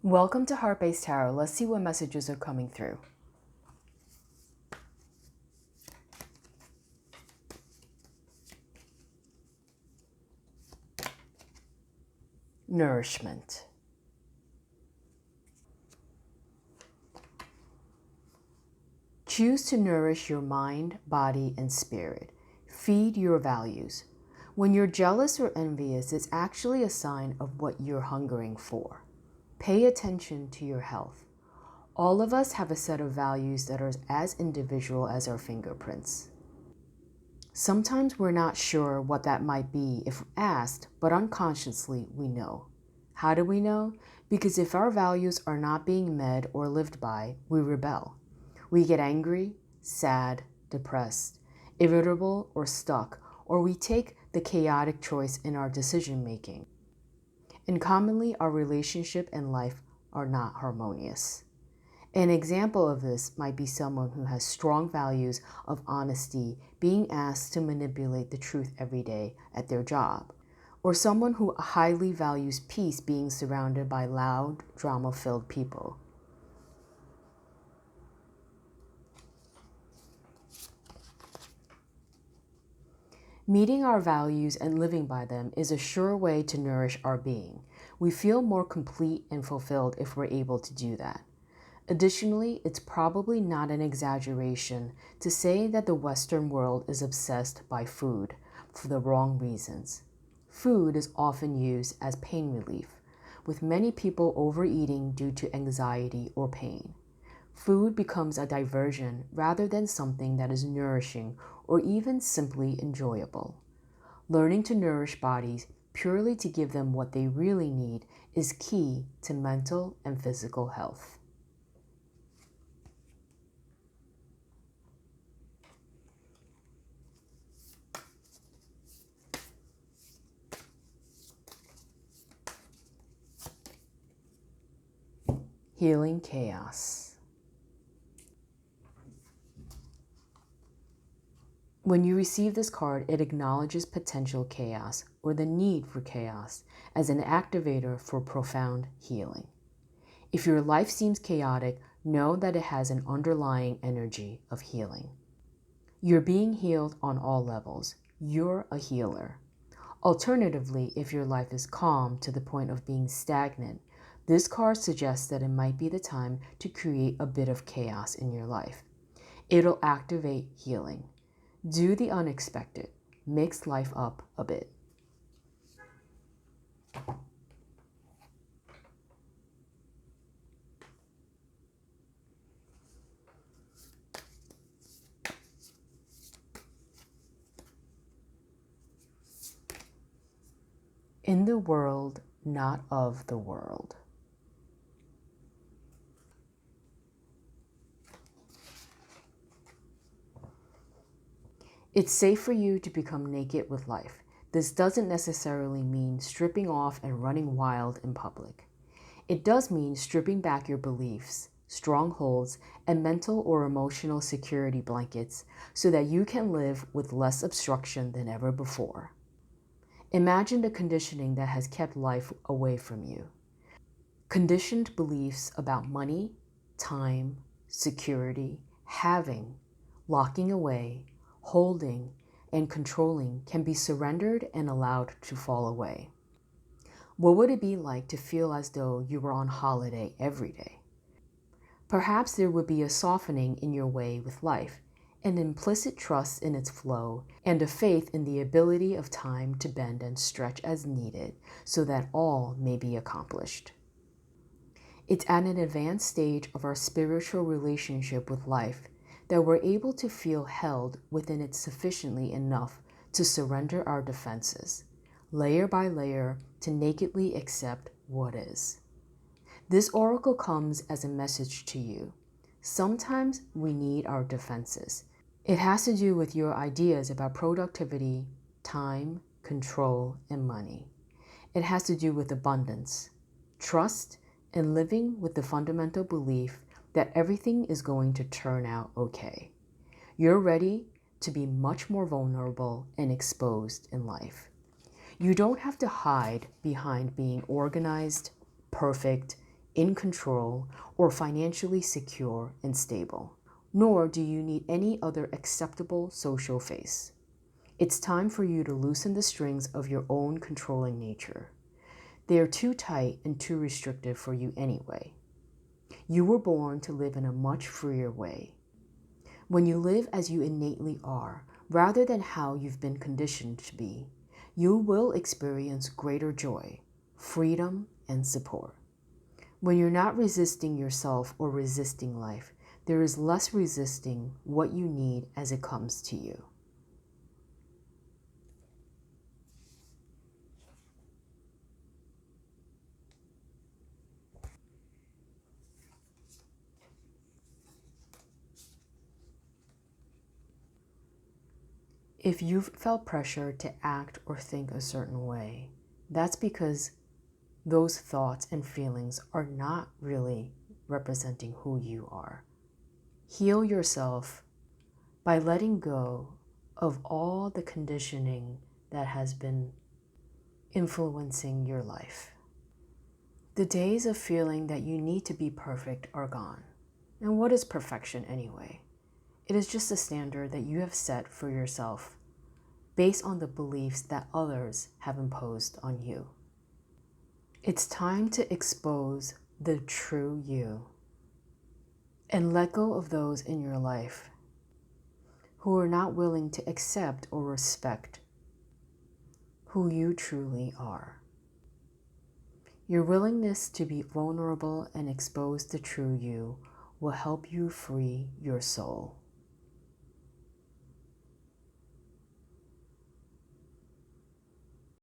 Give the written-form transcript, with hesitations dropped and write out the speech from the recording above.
Welcome to Heart-Based Tarot. Let's see what messages are coming through. Nourishment. Choose to nourish your mind, body, and spirit. Feed your values. When you're jealous or envious, it's actually a sign of what you're hungering for. Pay attention to your health. All of us have a set of values that are as individual as our fingerprints. Sometimes we're not sure what that might be if asked, but unconsciously we know. How do we know? Because if our values are not being met or lived by, we rebel. We get angry, sad, depressed, irritable, or stuck, or we take the chaotic choice in our decision making. And commonly, our relationship and life are not harmonious. An example of this might be someone who has strong values of honesty being asked to manipulate the truth every day at their job, or someone who highly values peace being surrounded by loud, drama-filled people. Meeting our values and living by them is a sure way to nourish our being. We feel more complete and fulfilled if we're able to do that. Additionally, it's probably not an exaggeration to say that the Western world is obsessed by food for the wrong reasons. Food is often used as pain relief, with many people overeating due to anxiety or pain. Food becomes a diversion rather than something that is nourishing or even simply enjoyable. Learning to nourish bodies purely to give them what they really need is key to mental and physical health. Healing chaos. When you receive this card, it acknowledges potential chaos or the need for chaos as an activator for profound healing. If your life seems chaotic, know that it has an underlying energy of healing. You're being healed on all levels. You're a healer. Alternatively, if your life is calm to the point of being stagnant, this card suggests that it might be the time to create a bit of chaos in your life. It'll activate healing. Do the unexpected. Mix life up a bit. In the world, not of the world. It's safe for you to become naked with life. This doesn't necessarily mean stripping off and running wild in public. It does mean stripping back your beliefs, strongholds, and mental or emotional security blankets so that you can live with less obstruction than ever before. Imagine the conditioning that has kept life away from you. Conditioned beliefs about money, time, security, having, locking away, holding, and controlling can be surrendered and allowed to fall away. What would it be like to feel as though you were on holiday every day? Perhaps there would be a softening in your way with life, an implicit trust in its flow, and a faith in the ability of time to bend and stretch as needed so that all may be accomplished. It's at an advanced stage of our spiritual relationship with life that we're able to feel held within it sufficiently enough to surrender our defenses, layer by layer, to nakedly accept what is. This oracle comes as a message to you. Sometimes we need our defenses. It has to do with your ideas about productivity, time, control, and money. It has to do with abundance, trust, and living with the fundamental belief that everything is going to turn out okay. You're ready to be much more vulnerable and exposed in life. You don't have to hide behind being organized, perfect, in control, or financially secure and stable. Nor do you need any other acceptable social face. It's time for you to loosen the strings of your own controlling nature. They are too tight and too restrictive for you anyway. You were born to live in a much freer way. When you live as you innately are, rather than how you've been conditioned to be, you will experience greater joy, freedom, and support. When you're not resisting yourself or resisting life, there is less resisting what you need as it comes to you. If you've felt pressure to act or think a certain way, that's because those thoughts and feelings are not really representing who you are. Heal yourself by letting go of all the conditioning that has been influencing your life. The days of feeling that you need to be perfect are gone. And what is perfection anyway? It is just a standard that you have set for yourself based on the beliefs that others have imposed on you. It's time to expose the true you and let go of those in your life who are not willing to accept or respect who you truly are. Your willingness to be vulnerable and expose the true you will help you free your soul.